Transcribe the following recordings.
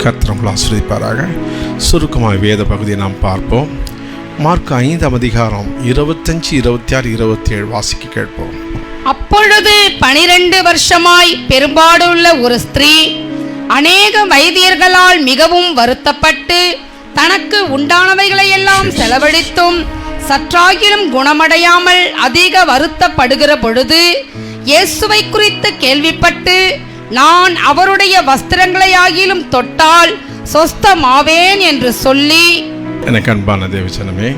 கர்த்தர் உங்களை ஆசீர்வதிப்பாராக. சுருக்கமாக வேத பகுதியை நாம் பார்ப்போம். மார்க் 5ஆம் அதிகாரம் 25, 26, 27 வாசிக்க கேட்போம். அப்பொழுது 12 வருஷமாய் பெரும்பாடுள்ள ஒரு ஸ்திரீ அநேக வைத்தியர்களால் மிகவும் வருத்தப்பட்டு தனக்கு உண்டானவைகளை எல்லாம் செலவழித்தும் சற்றாகிலும் குணமடையாமல் அதிக வருத்தப்படுகிற பொழுது இயேசுவை குறித்து கேள்விப்பட்டு, நான் அவருடைய வஸ்திரங்களை ஆகிலும் தொட்டால் சொஸ்தமாவேன் என்று சொல்லி. எனக்கு அன்பான தேவஜனமே,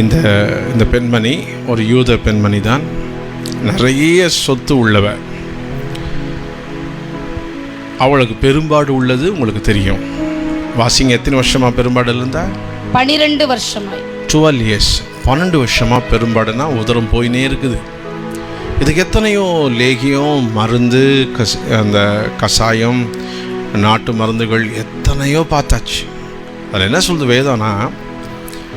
இந்த பெண்மணி ஒரு யூத பெண்மணி தான். நிறைய சொத்து உள்ளவ. அவளுக்கு பெரும்பாடு உள்ளது உங்களுக்கு தெரியும். வாசிங்க, எத்தனை வருஷமா பெரும்பாடு இருந்தா? 12 வருஷமாய். 12 இயர்ஸ். 12 வருஷமா பெரும்பாடுனா உதரம் போயினே இருக்குது. இதுக்கு எத்தனையோ லேகியம், மருந்து, அந்த கஷாயம், நாட்டு மருந்துகள் எத்தனையோ பார்த்தாச்சு. அதில் என்ன சொல்லுது வேதம்னா,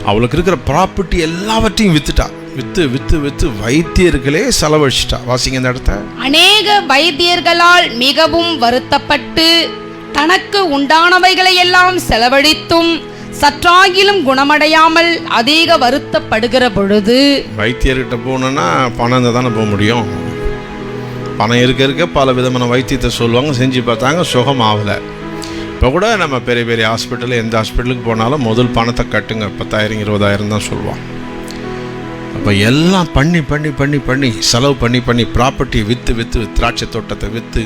அவளுக்கு இருக்கிற ப்ராப்பர்ட்டி எல்லாவற்றையும் வித்துட்டா. வித்து வைத்தியர்களே செலவழிச்சிட்டா. வாசிங்க இந்த இடத்த. அநேக வைத்தியர்களால் மிகவும் வருத்தப்பட்டு தனக்கு உண்டானவைகளை எல்லாம் செலவழித்தும் சற்றாகிலும் குணமடையாமல் அதிக வருத்தப்படுகிற பொழுது. வைத்தியர்கிட்ட போனோன்னா பணம் இருந்தால் தானே போக முடியும். பணம் இருக்க பல விதமான வைத்தியத்தை சொல்லுவாங்க, செஞ்சு பார்த்தாங்க, சுகம் ஆகலை. இப்போ கூட நம்ம பெரிய பெரிய ஹாஸ்பிட்டலில் எந்த ஹாஸ்பிட்டலுக்கு போனாலும் முதல் பணத்தை கட்டுங்க, 10,000 20,000 தான் சொல்லுவான். அப்போ எல்லாம் பண்ணி செலவு பண்ணி ப்ராப்பர்ட்டியை விற்று திராட்சை தோட்டத்தை விற்று,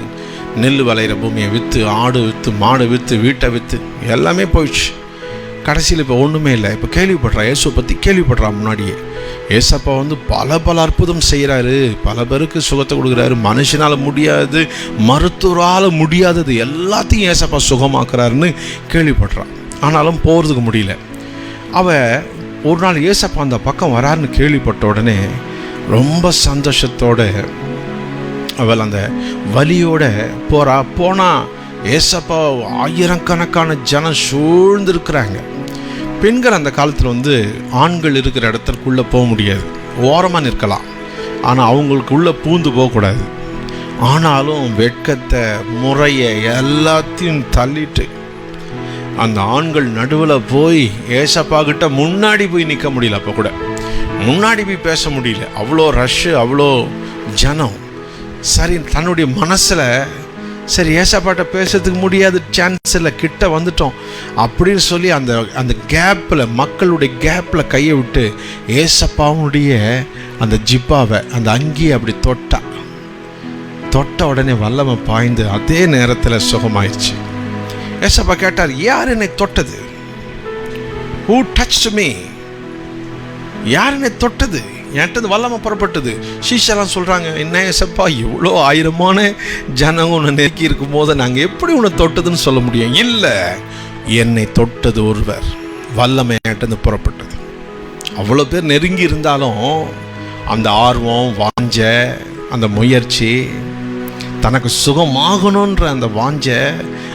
நெல் விளையிற பூமியை விற்று, ஆடு விற்று, மாடு விற்று, வீட்டை விற்று எல்லாமே போயிடுச்சு. கடைசியில் இப்போ ஒன்றுமே இல்லை. இப்போ கேள்விப்படுறா, இயேசுவை பற்றி கேள்விப்படுறா. முன்னாடியே ஏசப்பா பல அற்புதம் செய்கிறாரு, பல பேருக்கு சுகத்தை கொடுக்குறாரு. மனுஷனால் முடியாது, மருத்துவரால் முடியாதது எல்லாத்தையும் ஏசப்பா சுகமாக்குறாருன்னு கேள்விப்படுறான். ஆனாலும் போகிறதுக்கு முடியல. ஒரு நாள் ஏசப்பா அந்த பக்கம் வராருன்னு கேள்விப்பட்ட உடனே ரொம்ப சந்தோஷத்தோடு அவள் அந்த வலியோட போனால் ஏசப்பா ஆயிரக்கணக்கான ஜனம் சூழ்ந்திருக்கிறாங்க. பெண்கள் அந்த காலத்தில் ஆண்கள் இருக்கிற இடத்திற்குள்ளே போக முடியாது, ஓரமாக நிற்கலாம். ஆனால் அவங்களுக்குள்ளே பூந்து போகக்கூடாது. ஆனாலும் வெட்கத்தை, முறையை எல்லாத்தையும் தள்ளிட்டு அந்த ஆண்கள் நடுவில் போய் ஏசப்பா கிட்ட முன்னாடி போய் நிற்க முடியல. அப்போ கூட முன்னாடி போய் பேச முடியல, அவ்வளோ ரஷ்ஷு, அவ்வளோ ஜனம். சரி, தன்னுடைய மனசில் சரி ஏசப்பாட்ட பேசுறதுக்கு முடியாது, சான்ஸ் இல்லை, கிட்ட வந்துட்டோம் அப்படின்னு சொல்லி அந்த கேப்பில், மக்களுடைய கேப்பில் கையை விட்டு ஏசப்பாவுடைய அந்த ஜிப்பாவை, அந்த அங்கியை அப்படி தொட்ட உடனே வல்லமை பாய்ந்து அதே நேரத்தில் சுகமாயிடுச்சு. ஏசப்பா கேட்டார், யார் என்னை தொட்டது? Who touched me? யார் என்னை தொட்டது? என்கிட்ட வல்லமை புறப்பட்டது. சீஷெல்லாம் சொல்கிறாங்க, என்ன ஏசப்பா, எவ்வளோ ஆயிரமான ஜனங்க உன்னை நெருக்கி இருக்கும் போது நாங்கள் எப்படி உன்னை தொட்டதுன்னு சொல்ல முடியும்? இல்லை, என்னை தொட்டது ஒருவர், வல்லமை என்கிட்ட புறப்பட்டது. அவ்வளோ பேர் நெருங்கி இருந்தாலும் அந்த ஆர்வம், வாஞ்ச, அந்த முயற்சி, தனக்கு சுகமாகணுன்ற அந்த வாஞ்ச,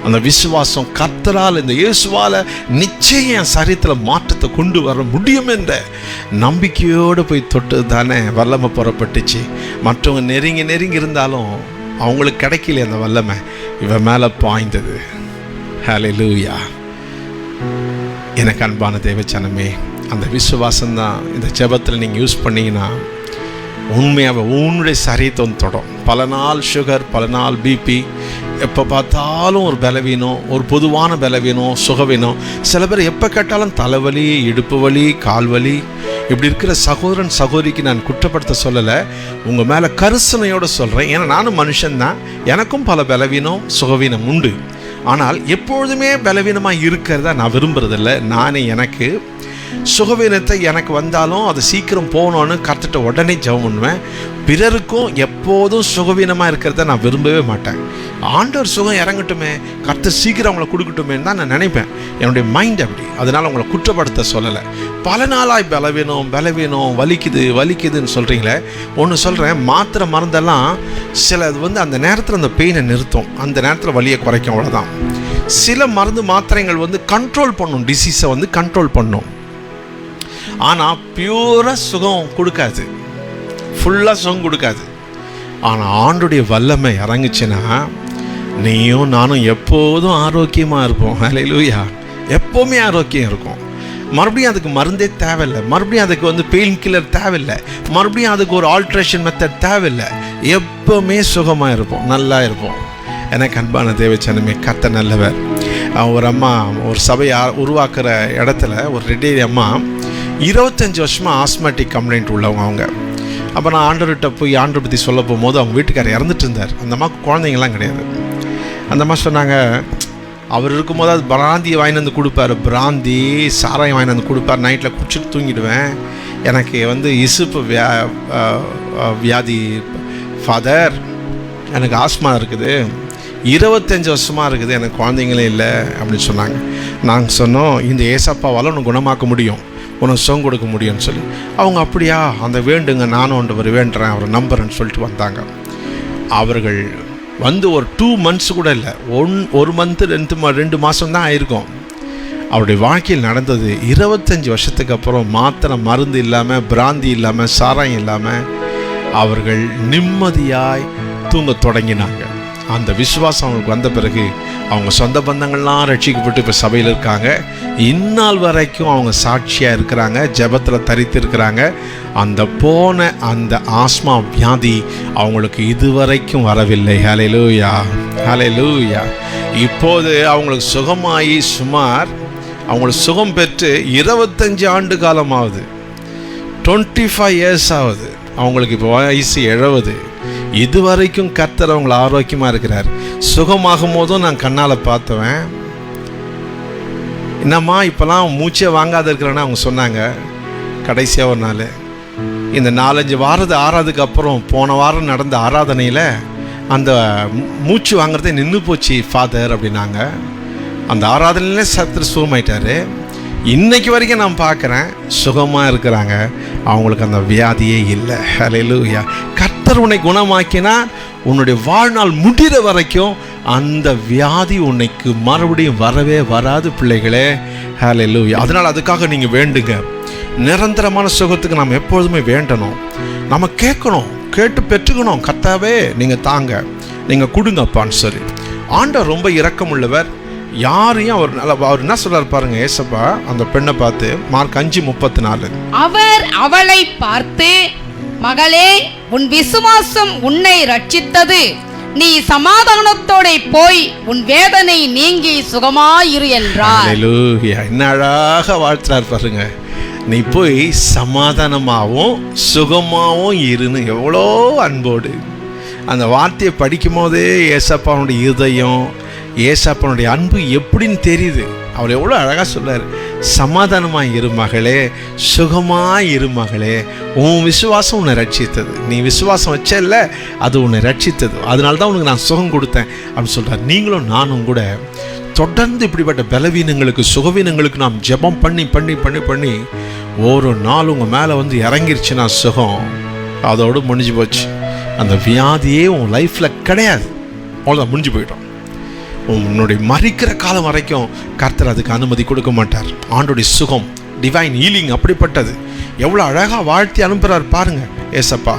அந்த விசுவாசம், கர்த்தரால், இந்த இயேசுவால் நிச்சயம் என் சரீரத்தில் மாற்றத்தை கொண்டு வர முடியும் என்ற நம்பிக்கையோடு போய் தொட்டது தானே வல்லமை புறப்பட்டுச்சு. மற்றவங்க நெருங்கி இருந்தாலும் அவங்களுக்கு கிடைக்கல அந்த வல்லமை, இவன் மேலே பாய்ந்தது. ஹல்லேலூயா. எனக்கு அன்பான தேவச்சனமே, அந்த விசுவாசம்தான் இந்த ஜெபத்தில் நீங்கள் யூஸ் பண்ணிங்கன்னா உண்மையாக உன்னுடைய சரீரத்தை தொடும். பல நாள் சுகர், பல நாள் பிபி, எப்போ பார்த்தாலும் ஒரு பலவீனம், ஒரு பொதுவான பலவீனம், சுகவீனம். சில பேர் எப்போ கேட்டாலும் தலைவலி, இடுப்பு வலி, கால் வலி. இப்படி இருக்கிற சகோதரன் சகோதரிக்கு நான் குற்றப்படுத்த சொல்லலை, உங்கள் மேலே கரிசனையோடு சொல்கிறேன். ஏன்னா நானும் மனுஷன்தான், எனக்கும் பல பலவீனம், சுகவீனம் உண்டு. ஆனால் எப்பொழுதுமே பலவீனமாக இருக்கிறத நான் விரும்புறதில்லை. நானே எனக்கு சுகவீனத்தை எனக்கு வந்தாலும் அது சீக்கிரம் போகணுன்னு கற்றுட்ட உடனே ஜெபம் பண்ணுவேன். பிறருக்கும் எப்போதும் சுகவீனமாக இருக்கிறத நான் விரும்பவே மாட்டேன். ஆண்டவர் சுகம் இறங்கட்டுமே, கர்த்தர் சீக்கிரம் அவங்கள கொடுக்கட்டுமேன்னு தான் நான் நினைப்பேன். என்னுடைய மைண்ட் அப்படி. அதனால் அவங்கள குற்றப்படுத்த சொல்லலை. பல நாளாய் பலவீனம் வலிக்குதுன்னு சொல்கிறீங்களே, ஒன்று சொல்கிறேன், மாத்திரை மருந்தெல்லாம் சில அந்த நேரத்தில் அந்த பெயினை நிறுத்தும், அந்த நேரத்தில் வலியை குறைக்கும், அவ்வளோதான். சில மருந்து மாத்திரைகள் கண்ட்ரோல் பண்ணும், டிசீஸை கண்ட்ரோல் பண்ணும். ஆனால் பியூராக சுகம் கொடுக்காது, ஃபுல்லாக சுகம் கொடுக்காது. ஆனால் ஆண்டுடைய வல்லமை இறங்குச்சுன்னா நீயும் நானும் எப்போதும் ஆரோக்கியமாக இருப்போம். ஹல்லேலூயா. எப்போவுமே ஆரோக்கியம் இருக்கும். மறுபடியும் அதுக்கு மருந்தே தேவையில்லை, மறுபடியும் அதுக்கு பெயின் கில்லர் தேவையில்லை, மறுபடியும் அதுக்கு ஒரு ஆல்ட்ரேஷன் மெத்தட் தேவையில்லை. எப்போவுமே சுகமாக இருப்போம், நல்லா இருப்போம். எனக்கு அன்பான தேவச்சனமே, கர்த்தர் நல்லவர். ஒரு அம்மா ஒரு சபையை உருவாக்குற இடத்துல ஒரு ரெடி அம்மா 25 வருஷமாக ஆஸ்மேட்டிக் கம்ப்ளைண்ட் உள்ளவங்க அவங்க. அப்போ நான் ஆண்டவர்கிட்ட போய் ஆண்டவர் பற்றி சொல்ல போகும்போது அவங்க வீட்டுக்காரர் இறந்துட்டு இருந்தார். அந்த அம்மாவுக்கு குழந்தைங்களாம் கிடையாது. அந்த அம்மா சொன்னாங்க, அவர் இருக்கும்போது அது பிராந்தியை வாங்கி வந்து கொடுப்பார், பிராந்தி சாராயம் வாங்கி வந்து கொடுப்பார், நைட்டில் குடிச்சிட்டு தூங்கிடுவேன். எனக்கு இசுப்பு வியாதி ஃபாதர், எனக்கு ஆஸ்மா இருக்குது, 25 வருஷமாக இருக்குது, எனக்கு குழந்தைங்களே இல்லை அப்படின்னு சொன்னாங்க. நாங்கள் சொன்னோம், இந்த ஏசப்பாவால் உனக்கு குணமாக்க முடியும், உனக்கு சுகம் கொடுக்க முடியும்னு சொல்லி. அவங்க அப்படியா, அந்த வேண்டுங்க, நானும் ஒன்று வேண்டுறேன், அவரை நம்புறேன்னு சொல்லிட்டு வந்தாங்க. அவர்கள் ஒரு 2 months கூட இல்லை, 1 month 2 மாதம் தான் ஆயிருக்கும். அவருடைய வாழ்க்கையில் நடந்தது 25 வருஷத்துக்கு அப்புறம் மாத்திரை மருந்து இல்லாமல், பிராந்தி இல்லாமல், சாராயம் இல்லாமல் அவர்கள் நிம்மதியாய் தூங்க தொடங்கினாங்க. அந்த விசுவாசம் அவங்களுக்கு வந்த பிறகு அவங்க சொந்த பந்தங்கள்லாம் ரட்சிக்கப்பட்டு இப்போ சபையில் இருக்காங்க. இந்நாள் வரைக்கும் அவங்க சாட்சியாக இருக்கிறாங்க, ஜெபத்தில் தரித்து இருக்கிறாங்க. அந்த ஆஸ்மா வியாதி அவங்களுக்கு இதுவரைக்கும் வரவில்லை. ஹல்லேலூயா, ஹல்லேலூயா. இப்போது அவங்களுக்கு சுகமாகி அவங்களுக்கு சுகம் பெற்று 25 ஆண்டு காலம் ஆகுது, 25 years ஆகுது. அவங்களுக்கு இப்போ வயசு 70. இதுவரைக்கும் கர்த்தர் அவங்களை ஆரோக்கியமாக இருக்கிறார். சுகமாகும் போதும் நான் கண்ணால் பார்த்தவன். என்னம்மா இப்போலாம் மூச்சே வாங்காத இருக்கிறேன்னு அவங்க சொன்னாங்க. கடைசியாக ஒரு நாள் இந்த 4-5 வாரது ஆறாவதுக்கு அப்புறம் போன வாரம் நடந்த ஆராதனையில் அந்த மூச்சு வாங்குறதே நின்று போச்சு ஃபாதர் அப்படின்னாங்க. அந்த ஆராதனையிலே சத்துரு சுகமாயிட்டார். இன்னைக்கு வரைக்கும் நான் பார்க்குறேன், சுகமாக இருக்கிறாங்க, அவங்களுக்கு அந்த வியாதியே இல்லை. ஹல்லேலூயா. கர்த்தர் உன்னை குணமாக்கினா உன்னுடைய வாழ்நாள் முடிகிற வரைக்கும் அந்த வியாதி உன்னைக்கு மறுபடியும் வரவே வராது பிள்ளைகளே. ஹல்லேலூயா. அதனால் அதுக்காக நீங்கள் வேண்டுங்க. நிரந்தரமான சுகத்துக்கு நாம் எப்பொழுதுமே வேண்டணும், நம்ம கேட்கணும், கேட்டு பெற்றுக்கணும். கர்த்தாவே நீங்கள் தாங்க, நீங்கள் கொடுங்கப்பான்னு சொல்லி. ஆண்டவர் ரொம்ப இரக்கமுள்ளவர். யாரையும் அவர் என்ன சொல்றாரு பாருங்க. ஏசப்பா அந்த பெண்ணை பார்த்து மார்க் 5:34 அவர் அவளை பார்த்து, மகளே, உன் விசுவாசம் உன்னை ரட்சித்தது, நீ சமாதானத்தோட போய் உன் வேதனை நீங்கி சுகமாயிரு என்றார். ஹல்லேலூயா. என்ன அழகாக வாழ்த்துறார் பாருங்க. நீ போய் சமாதானமாகவும் சுகமாகவும் இருன்னு எவ்வளோ அன்போடு அந்த வார்த்தையை படிக்கும் போதே ஏசப்பாவுடைய இருதயம், ஏசப்பனுடைய அன்பு எப்படின்னு தெரியுது. அவர் எவ்வளோ அழகாக சொல்றார். சமாதானமாக இரு மகளே, சுகமாக இரு மகளே, உன் விசுவாசம் உன்னை ரட்சித்தது. நீ விசுவாசம் வச்சல, அது உன்னை ரட்சித்தது, அதனால தான் உனக்கு நான் சுகம் கொடுத்தேன் அப்படின்னு சொல்கிறார். நீங்களும் நானும் கூட தொடர்ந்து இப்படிப்பட்ட பலவீனங்களுக்கு, சுகவீனங்களுக்கு நாம் ஜெபம் பண்ணி பண்ணி பண்ணி பண்ணி ஒரு நாள் உங்கள் மேலே இறங்கிருச்சுன்னா சுகம் அதோடு முடிஞ்சு போச்சு. அந்த வியாதியே உன் லைஃப்பில் கிடையாது, அவ்வளோதான், முடிஞ்சு போயிட்டோம். உன்னுடைய மறிக்கிற காலம் வரைக்கும் கர்த்தர் அதுக்கு அனுமதி கொடுக்க மாட்டார். ஆண்டோடைய சுகம், டிவைன் ஹீலிங் அப்படிப்பட்டது. எவ்வளோ அழகாக வாழ்த்தி அனுப்புகிறார் பாருங்க ஏசப்பா.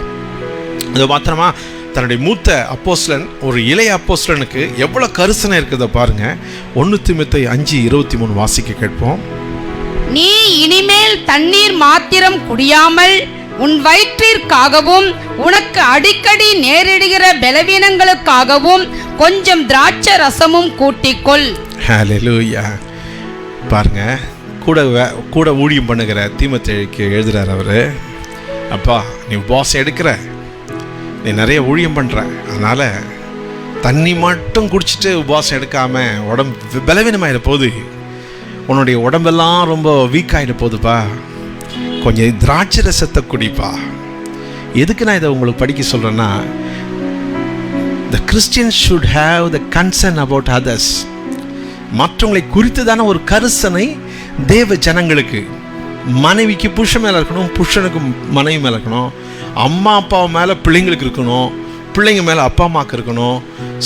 அது மாத்திரமா, தன்னுடைய மூத்த அப்போஸ்தலன், ஒரு இளைய அப்போஸ்தலனுக்கு எவ்வளோ கரிசனை இருக்குத பாருங்க. 1 தீமோத்தேயு 5:23 வாசிக்க கேட்போம். நீ இனிமேல் தண்ணீர் மாத்திரம் குடியாமல் உன் வயிற்றிற்காகவும் உனக்கு அடிக்கடி நேரிடுகிற பலவீனங்களுக்காகவும் கொஞ்சம் திராட்சை ரசமும் கூட்டிக்கொள். ஹல்லேலூயா. பாருங்க, கூட ஊழியம் பண்ணுகிற தீமோத்தேயுக்கு எழுதுறார் அவர். அப்பா, நீ உபவாசம் எடுக்கிற, நீ நிறைய ஊழியம் பண்ணுற, அதனால் தண்ணி மட்டும் குடிச்சிட்டு உபவாசம் எடுக்காமல் உடம்பு பலவீனமாயிட போகுது, உன்னுடைய உடம்பெல்லாம் ரொம்ப வீக் ஆகிட போகுதுப்பா, கொஞ்சம் திராட்சை ரசத்தை குடிப்பா. எதுக்கு நான் இதை உங்களுக்கு படிக்க சொல்கிறேன்னா, the Christians should have the concern about others. மற்றவங்களை குறித்து தானே ஒரு கரிசனை தேவ ஜனங்களுக்கு. மனைவிக்கு புருஷன் மேலே இருக்கணும், புருஷனுக்கு மனைவி மேலே இருக்கணும், அம்மா அப்பா மேலே பிள்ளைங்களுக்கு இருக்கணும், பிள்ளைங்க மேலே அப்பா அம்மாவுக்கு இருக்கணும்,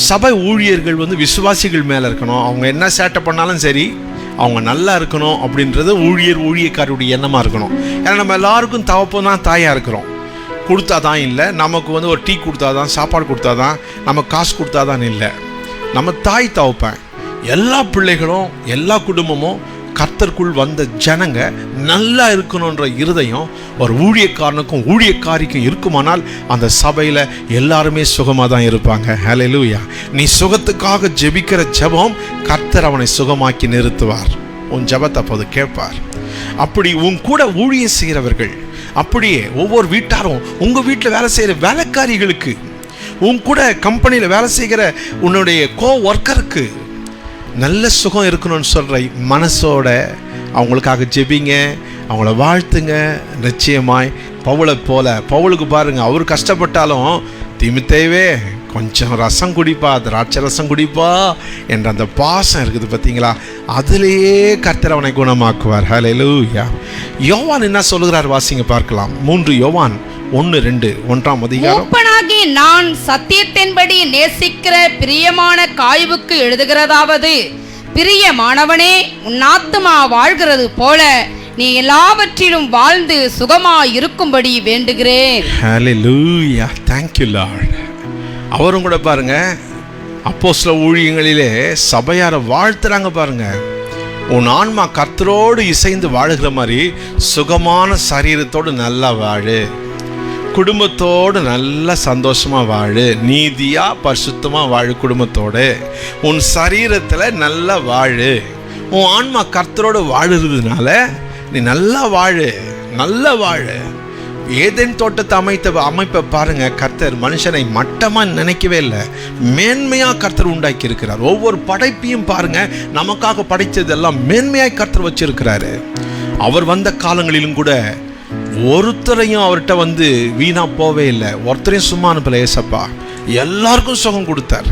சபை ஊழியர்கள் விசுவாசிகள் மேலே இருக்கணும். அவங்க என்ன சேட்டை பண்ணாலும் சரி, அவங்க நல்லா இருக்கணும் அப்படின்றது ஊழியக்காருடைய எண்ணமாக இருக்கணும். ஏன்னா நம்ம எல்லாருக்கும் தகப்பன் தான், தாயாக இருக்கிறோம். கொடுத்தா தான் இல்லை, நமக்கு ஒரு டீ கொடுத்தா தான், சாப்பாடு கொடுத்தா தான், நமக்கு காசு கொடுத்தா தான் இல்லை. நம்ம தாய் தகப்பன் எல்லா பிள்ளைகளும் எல்லா குடும்பமும் கர்த்தருக்குள் வந்த ஜனங்க நல்லா இருக்கணுன்ற இருதயம் ஒரு ஊழியக்காரனுக்கும் ஊழியக்காரிக்கும் இருக்குமானால் அந்த சபையில் எல்லாருமே சுகமாக தான் இருப்பாங்க. ஹல்லேலூயா. நீ சுகத்துக்காக ஜெபிக்கிற ஜெபம் கர்த்தர் அவனை சுகமாக்கி நிறுத்துவார். உன் ஜெபத்தை அப்போது கேட்பார். அப்படி உன் கூட ஊழியம் செய்கிறவர்கள், அப்படியே ஒவ்வொரு வீட்டாரும், உங்கள் வீட்டில் வேலை செய்கிற வேலைக்காரிகளுக்கு, உன் கூட கம்பெனியில் வேலை செய்கிற உன்னுடைய ஒர்க்கருக்கு நல்ல சுகம் இருக்கணும்னு சொல்கிற மனசோட அவங்களுக்காக ஜெபிங்க, அவங்கள வாழ்த்துங்க. நிச்சயமாய் பவுலுக்கு பாருங்க, அவர் கஷ்டப்பட்டாலும் தீமோத்தேயுவே கொஞ்சம் ரசம் குடிப்பா, திராட்சை ரசம் குடிப்பா என்ற அந்த பாசம் இருக்குது பார்த்தீங்களா, அதிலேயே கர்த்தர் அவனை குணமாக்குவார். ஹல்லேலூயா. யோவான் என்ன சொல்லுகிறார் வாசிங்க பார்க்கலாம். 3 யோவான் 1:2 1ஆம் அதிகாரம். மூப்பனாகி நான் சத்தியத்தின்படி நேசிக்கிற பிரியமான காயுவுக்கு எழுதுகிறதாவது, பிரியமானவனே, உன் ஆத்துமா வாழ்கிறது போல நீ எல்லாவற்றிலும் வாழ்ந்து சுகமாய் இருக்கும்படி வேண்டுகிறேன். ஹல்லேலூயா. Thank you Lord. அவரும் கூட பாருங்க, அப்போஸ்தல ஊழியங்களிலே சபையாரை வாழ்த்துறாங்க பாருங்க. உன் ஆன்மா கர்த்தரோடு இசைந்து வாழுகிற மாதிரி சுகமான சரீரத்தோடு நல்லா வாழு, குடும்பத்தோடு நல்ல சந்தோஷமா வாழு, நீதியா பரிசுத்தமா வாழு குடும்பத்தோடு, உன் சரீரத்தில் நல்லா வாழு. உன் ஆன்மா கர்த்தரோடு வாழுறதுனால நீ நல்லா வாழு, நல்லா வாழு. ஏதேன் தோட்டத்தை அமைப்பை பாருங்க, கர்த்தர் மனுஷனை மட்டமா நினைக்கவே இல்லை, மேன்மையா கர்த்தர் உண்டாக்கி இருக்கிறார். ஒவ்வொரு படைப்பையும் பாருங்க, நமக்காக படைத்ததெல்லாம் மேன்மையாய் கர்த்தர் வச்சிருக்கிறாரு. அவர் வந்த காலங்களிலும் கூட ஒருத்தரையும் அவர்கிட்ட வீணா போவே இல்லை, ஒருத்தரையும் சும்மா அனுப்பல. ஏசப்பா எல்லாருக்கும் சுகம் கொடுத்தார்,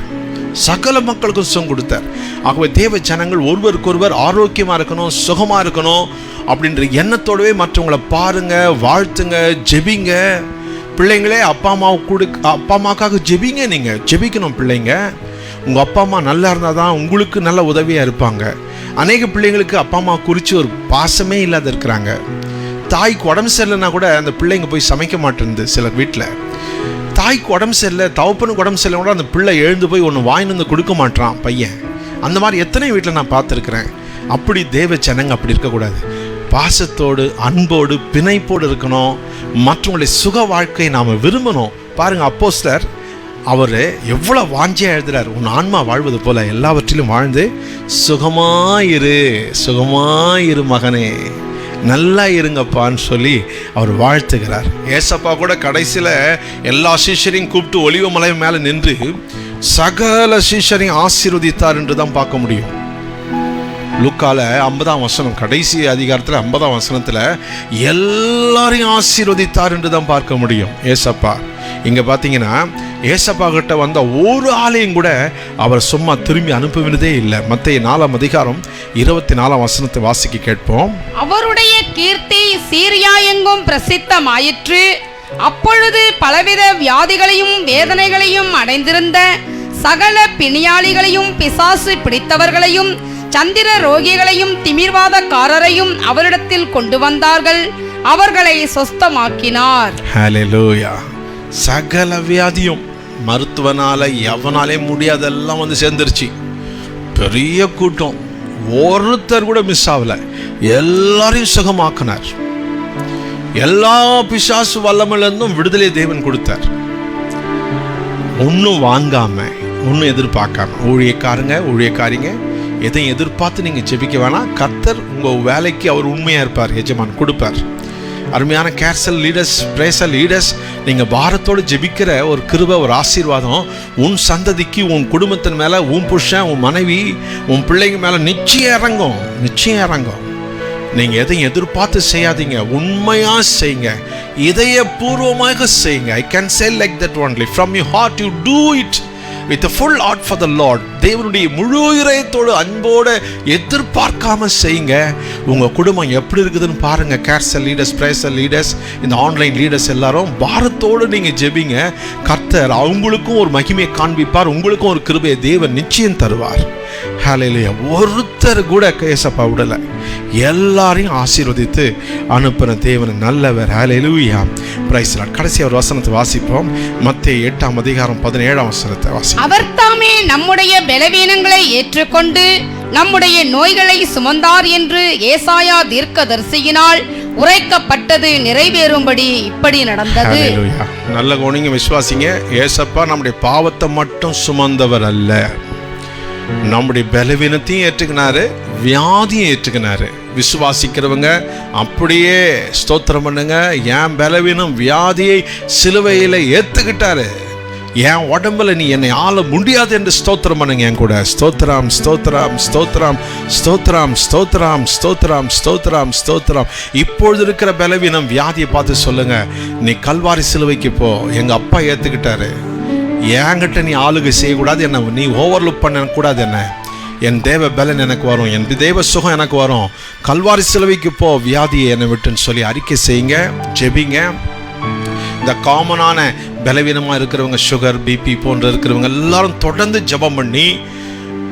சகல மக்களுக்கும் சுகம் கொடுத்தார். ஆகவே தேவ ஜனங்கள் ஒருவருக்கொருவர் ஆரோக்கியமாக இருக்கணும், சுகமாக இருக்கணும் அப்படின்ற எண்ணத்தோடவே மற்றவங்களை பாருங்க, வாழ்த்துங்க, ஜெபிங்க. பிள்ளைங்களே அப்பா அம்மாவுக்காக ஜெபிங்க. நீங்கள் ஜெபிக்கணும் பிள்ளைங்க. உங்கள் அப்பா அம்மா நல்லா இருந்தால் தான் உங்களுக்கு நல்ல உதவியாக இருப்பாங்க. அநேக பிள்ளைங்களுக்கு அப்பா அம்மா குறித்து ஒரு பாசமே இல்லாத இருக்கிறாங்க. தாய்க்கு உடம்பு சரியில்லைன்னா கூட அந்த பிள்ளைங்க போய் சமைக்க மாட்டேங்குது. சில வீட்டில் தாய்க்கு உடம்பு சரியில்லை, தகப்பனுக்கு உடம்பு சரியில்லை கூட அந்த பிள்ளை எழுந்து போய் ஒன்று வாங்கிட்டு வந்து கொடுக்க மாட்டான் பையன். அந்த மாதிரி எத்தனை வீட்டில் நான் பார்த்துருக்குறேன். அப்படி தேவ ஜனங்க அப்படி இருக்கக்கூடாது. பாசத்தோடு அன்போடு பிணைப்போடு இருக்கணும். மற்றவங்களுடைய சுக வாழ்க்கையை நாம் விரும்பணும். பாருங்கள், அப்போஸ்தலர் அவர் எவ்வளோ வாஞ்சியாக எழுதுறார், உன் ஆன்மா வாழ்வது போல எல்லாவற்றிலும் வாழ்ந்து சுகமாயிரு, சுகமாயிரு மகனே, நல்லா இருங்கப்பான்னு சொல்லி அவர் வாழ்த்துகிறார். ஏசப்பா கூட கடைசியில் எல்லா சீஷரையும் கூப்பிட்டு ஒலிவ மலை மேலே நின்று சகல சீஷரையும் ஆசீர்வதித்தார் என்று தான் பார்க்க முடியும். லூக்கால 50ஆம் வசனம், கடைசி அதிகாரத்தில் 50ஆம் வசனத்தில் எல்லாரையும் ஆசீர்வதித்தார் என்று தான் பார்க்க முடியும் ஏசப்பா. இங்கே பார்த்தீங்கன்னா ஏசப்பா கிட்ட வந்த ஒரு ஆளையும் கூட அவர் சும்மா திரும்பி அனுப்புவதே இல்லை. மத்தேயு 4ஆம் அதிகாரம் 24ஆம் வசனத்தை வாசிக்க கேட்போம். அவருடைய கீர்த்தி சீரியா எங்கும் பிரசித்தமாயிற்று. அப்பொழுது பலவித வியாதிகளையும் வேதனைகளையும் அடைந்திருந்த சகல பிணியாளிகளையும் பிசாசு பிடித்தவர்களையும் சந்திர ரோகிகளையும் திமிர்வாதக்காரரையும் அவரிடத்தில் கொண்டு வந்தார்கள். அவர்களை சொஸ்தமாக்கினார். ஹல்லேலூயா. சகல வியாதியும் மருத்துவனால எவனாலே முடியாதெல்லாம் சேர்ந்துருச்சு. பெரிய கூட்டம், ஒருத்தர் கூட மிஸ் ஆகல, எல்லாரையும் சுகமாக்கினார். எல்லா பிசாசு வல்லமையிலிருந்தும் விடுதலை தேவன் கொடுத்தார். ஒன்றும் வாங்காம, ஒன்றும் எதிர்பார்க்காம. ஊழியக்காரிங்க எதையும் எதிர்பார்த்து நீங்கள் ஜெபிக்க வேணாம். கர்த்தர் உங்கள் வேலைக்கு அவர் உண்மையாக இருப்பார், எஜமான் கொடுப்பார். அருமையான கேர்சல் லீடர்ஸ், பிரேசல் லீடர்ஸ், நீங்கள் பாரத்தோடு ஜெபிக்கிற ஒரு கிருபை, ஒரு ஆசீர்வாதம் உன் சந்ததிக்கு, உன் குடும்பத்தின் மேலே, உன் புருஷன், உன் மனைவி, உன் பிள்ளைங்க மேலே நிச்சயம் இறங்கும், நிச்சயம் இறங்கும். நீங்கள் எதையும் எதிர்பார்த்து செய்யாதீங்க, உண்மையாக செய்யுங்க, இதயபூர்வமாக செய்யுங்க. I can say like that only. From your heart you do it with a full heart for the Lord. தேவனுடைய முழு இதயத்தோடு அன்போடு எதிர்பார்க்காம செய்யுங்க. உங்கள் குடும்பம் எப்படி இருக்குதுன்னு பாருங்கள். கேர்சல் லீடர்ஸ், பிரேசல் லீடர்ஸ், இந்த ஆன்லைன் லீடர்ஸ் எல்லாரும் பாரத்தோடு நீங்கள் ஜெபிங்க. கர்த்தர் அவங்களுக்கும் ஒரு மகிமையை காண்பிப்பார், உங்களுக்கும் ஒரு கிருபையை தேவன் நிச்சயம் தருவார். ஹல்லேலூயா. ஒருத்தர் கூட ஏசப்பா விடலை, எல்லாரையும் ஆசீர்வதித்து அனுப்பின தேவன் நல்லவர். ஹல்லேலூயா. Praise the lord. கடைசி ஒரு வசனத்தை வாசிப்போம். மத்தேயு 8:17 வாசிப்போம். அவர் தாமே நம்முடைய பலவீனங்களை ஏற்றுக்கொண்டு நம்முடைய நோய்களை சுமந்தார் என்று ஏசாயா தீர்க்கதரிசியினால் உரைக்கப்பட்டது நிறைவேறும்படி இப்படி நடந்தது. ஹல்லேலூயா. நல்ல கவனிங்க, விசுவாசிங்க. ஏசப்பா நம்முடைய பாவத்தை மட்டும் சுமந்தவர் அல்ல, நம்முடைய பலவீனத்தையும் ஏற்றுக்கினாரு, வியாதியும் ஏற்றுக்கினாரு. விசுவாசிக்கிறவங்க அப்படியே ஸ்தோத்திரம் பண்ணுங்க. என் பலவீனம் வியாதியை சிலுவையில் ஏற்றுக்கிட்டாரு, என் உடம்புல நீ என்னை ஆள முடியாது என்று ஸ்தோத்திரம் பண்ணுங்க. என் கூட ஸ்தோத்திரம் ஸ்தோத்திரம் ஸ்தோத்திரம் ஸ்தோத்திரம் ஸ்தோத்திரம் ஸ்தோத்திரம் ஸ்தோத்திரம் ஸ்தோத்திரம். இப்பொழுது இருக்கிற பலவீனம் வியாதியை பார்த்து சொல்லுங்க, நீ கல்வாரி சிலுவைக்கு போ, எங்க அப்பா ஏத்துக்கிட்டாரு, என்கிட்ட நீ ஆளுகை செய்யக்கூடாது, என்ன நீ ஓவர்லுக் பண்ணக்கூடாது, என்ன என் தேவ பலன் எனக்கு வரும், என் தேவ சுகம் எனக்கு வரும், கல்வாரி சிலுவைக்கு போ, வியாதியை என்னை விட்டுன்னு சொல்லி அறிக்கை செய்யுங்க, ஜெபிங்க. இந்த காமனான பலவீனமாக இருக்கிறவங்க, சுகர், பிபி போன்ற இருக்கிறவங்க எல்லாரும் தொடர்ந்து ஜெபம் பண்ணி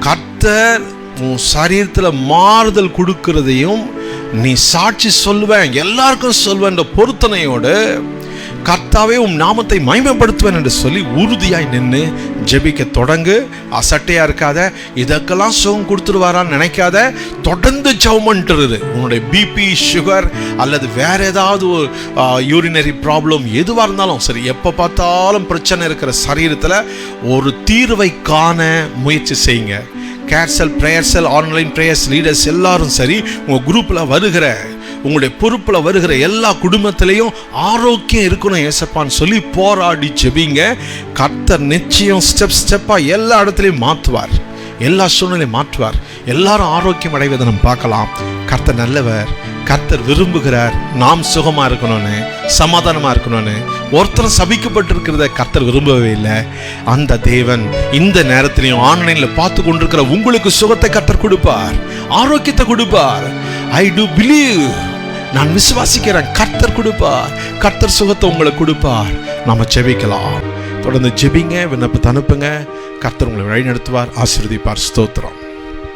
கர்த்தர் உன் சரீரத்தில் மாறுதல் கொடுக்கிறதையும் நீ சாட்சி சொல்லுவேன், எல்லாருக்கும் சொல்வேன் என்ற பொருத்தனையோடு கர்த்தாவே உம் நாமத்தை மகிமைப்படுத்துவேன் என்று சொல்லி உறுதியாய் நின்று ஜெபிக்க தொடங்கு. அசட்டையா இருக்காத, இதற்கெல்லாம் சுகம் கொடுத்துருவாரான்னு நினைக்காத, தொடர்ந்து ஜெபம் பண்ணிட்டு. உன்னுடைய பிபி, சுகர் அல்லது வேற ஏதாவது யூரினரி ப்ராப்ளம் எதுவாக இருந்தாலும் சரி, எப்போ பார்த்தாலும் பிரச்சனை இருக்கிற சரீரத்தில் ஒரு தீர்வை காண முயற்சி செய்யுங்க. கேர்செல், ப்ரேயர்செல், ஆன்லைன் ப்ரேயர்ஸ் லீடர்ஸ் எல்லாரும் சரி, உங்கள் குரூப்பில் வருகிற, உங்களுடைய பொறுப்பில் வருகிற எல்லா குடும்பத்திலையும் ஆரோக்கியம் இருக்கணும் ஏசப்பான்னு சொல்லி போராடி ஜெபிங்க. கர்த்தர் நிச்சயம் ஸ்டெப்பாக எல்லா இடத்துலையும் மாற்றுவார், எல்லா சூழ்நிலையும் மாற்றுவார். எல்லாரும் ஆரோக்கியம் அடைவதை நம்ம பார்க்கலாம். கர்த்தர் நல்லவர், கர்த்தர் விரும்புகிறார் நாம் சுகமாக இருக்கணும்னு, சமாதானமாக இருக்கணும்னு. ஒருத்தர் சபிக்கப்பட்டிருக்கிறத கர்த்தர் விரும்பவே இல்லை. அந்த தேவன் இந்த நேரத்திலையும் ஆன்லைனில் பார்த்து கொண்டிருக்கிற உங்களுக்கு சுகத்தை கர்த்தர் கொடுப்பார், ஆரோக்கியத்தை கொடுப்பார். ஐ டு பிலீவ், நான் விசுவாசிக்கிறேன், கர்த்தர் கொடுப்பார், கர்த்தர் சுகத்தை உங்களுக்கு கொடுப்பார். நாம ஜெபிக்கலாம். தொடர்ந்து ஜெபிங்க, விண்ணப்பத்தை அனுப்புங்க. கர்த்தர் உங்களை வழி நடத்துவார், ஆசீர்வதிப்பார். ஸ்தோத்திரம்.